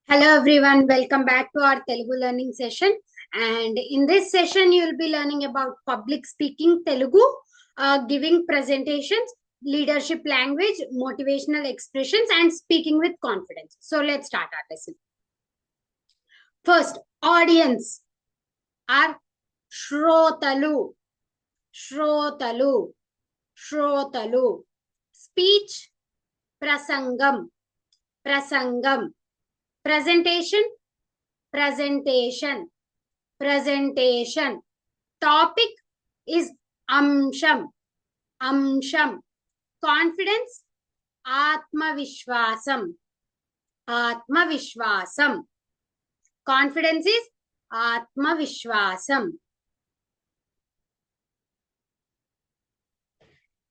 Hello everyone, welcome back to our Telugu learning session. And in this session, you will be learning about public speaking Telugu, giving presentations, leadership language, motivational expressions, and speaking with confidence. So let's start our lesson. First, audience are Shrotalu, Shrotalu, Shrotalu. Speech, Prasangam, Prasangam. Presentation, presentation, presentation. Topic is amsham, amsham. Confidence, atmavishwasam, atmavishwasam. Confidence is atmavishwasam.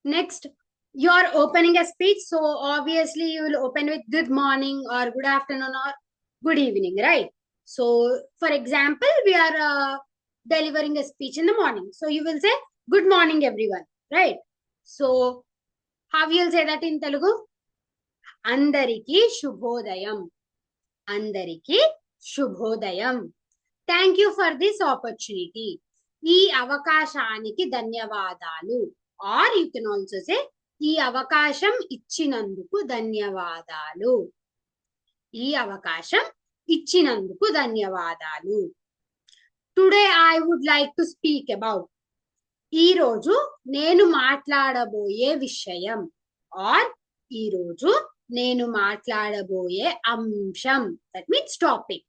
Next, you're opening a speech, so obviously you will open with good morning or good afternoon or good evening, right? So, for example, we are delivering a speech in the morning. So, you will say, good morning, everyone, right? So, how you will say that in Telugu? Andariki Shubhodayam. Andariki Shubhodayam. Thank you for this opportunity. ఈ అవకాశానికి ధన్యవాదాలు. Or you can also say, ఈ అవకాశం ఇచ్చినందుకు ధన్యవాదాలు. ఈ అవకాశం ఇచ్చినందుకు ధన్యవాదాలు. Today I would like to speak about. ఈ రోజు నేను మాట్లాడబోయే విషయం. ఆర్ ఈ రోజు నేను మాట్లాడబోయే అంశం. That means topic.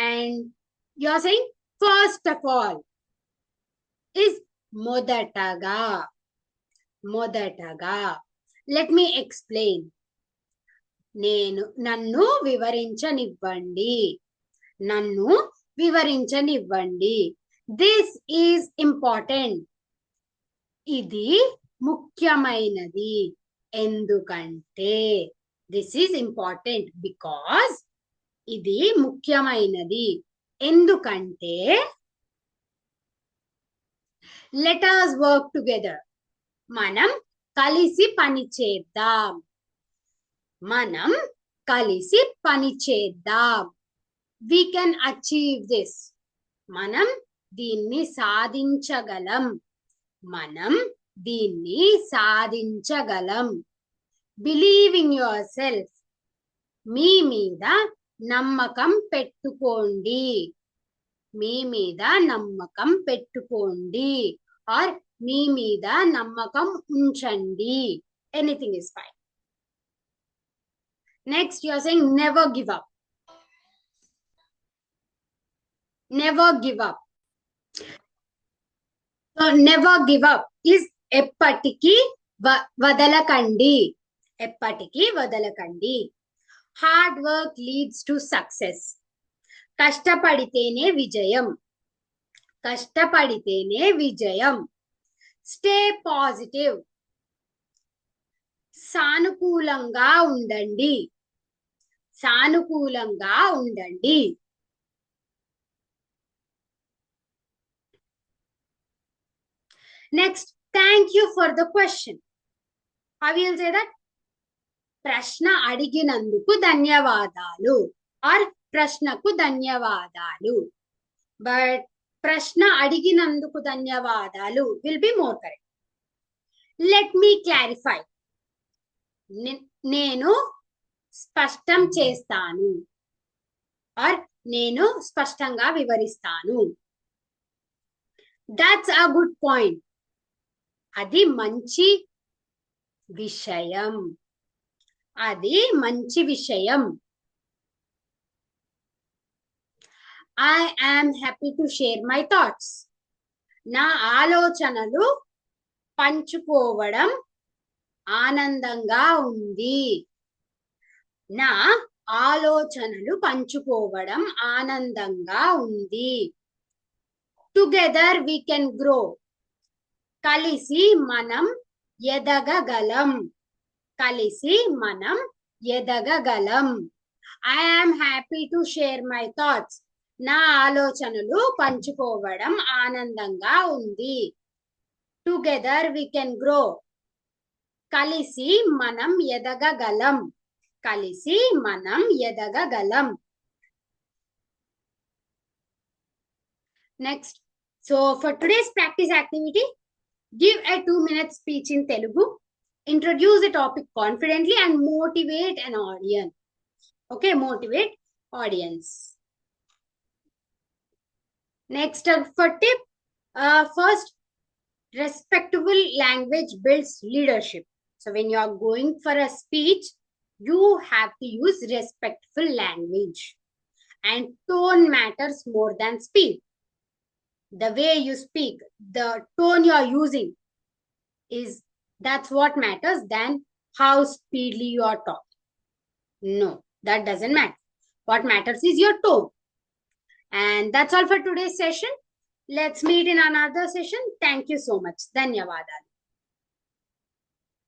And you are saying first of all is మొదటగా. మొదటగా. Let me explain. నన్ను వివరించనివ్వండి. నన్ను వివరించనివ్వండి. This is important. ఇది ముఖ్యమైనది. ఎందుకంటే దిస్ ఈజ్ ఇంపార్టెంట్ బికాజ్ ఇది ముఖ్యమైనది. ఎందుకంటే లెట్ us వర్క్ టుగెదర్. మనం కలిసి పని చేద్దాం. మనం కలిసి పని చేద్దాం. We can achieve this. మనం దీన్ని సాధించగలం. మనం దీన్ని సాధించగలం. Believe in yourself. మీ మీద నమ్మకం పెట్టుకోండి. మీ మీద నమ్మకం పెట్టుకోండి. ఆర్ మీ మీద నమ్మకం ఉంచండి. Anything is fine. Next you are saying never give up. Never give up. So never give up is ఎప్పటికీ వదలకండి. ఎప్పటికీ వదలకండి. Hard work leads to success. కష్టపడితేనే విజయం. కష్టపడితేనే విజయం. Stay positive. సానుకూలంగా ఉండండి. సానుకూలంగా ఉండండి. Next, thank you for the question. How will say that? ప్రశ్న అడిగినందుకు ధన్యవాదాలు. ఆర్ ప్రశ్నకు ధన్యవాదాలు. బట్ ప్రశ్న అడిగినందుకు ధన్యవాదాలు will be more correct. Let me clarify. నేను స్పష్టం చేస్తాను. ఆర్ నేను స్పష్టంగా వివరిస్తాను. That's a good point. అది మంచి విషయం. అది మంచి విషయం. I am happy to share my thoughts. నా ఆలోచనలు పంచుకోవడం ఆనందంగా ఉంది. నా ఆలోచనలు పంచుకోవడం ఆనందంగా ఉంది. Together we can grow. కలిసి మనం ఎదగగలం. కలిసి మనం ఎదగగలం. I am happy to share my thoughts. నా ఆలోచనలు పంచుకోవడం ఆనందంగా ఉంది. Together we can grow. కలిసి మనం ఎదగగలం. కలిసి మనం ఎదగగలం. Next, so for today's practice activity, give a 2-minute speech in Telugu, introduce the topic confidently and motivate an audience. Okay, motivate audience. Next, for tip, first, respectful language builds leadership. So when you are going for a speech, you have to use respectful language, and tone matters more than speed. The way you speak, the tone you are using, that's what matters than how speedily you are talking. No, that doesn't matter. What matters is your tone. And that's all for today's session. Let's meet in another session. Thank you so much. Dhanyavadalu.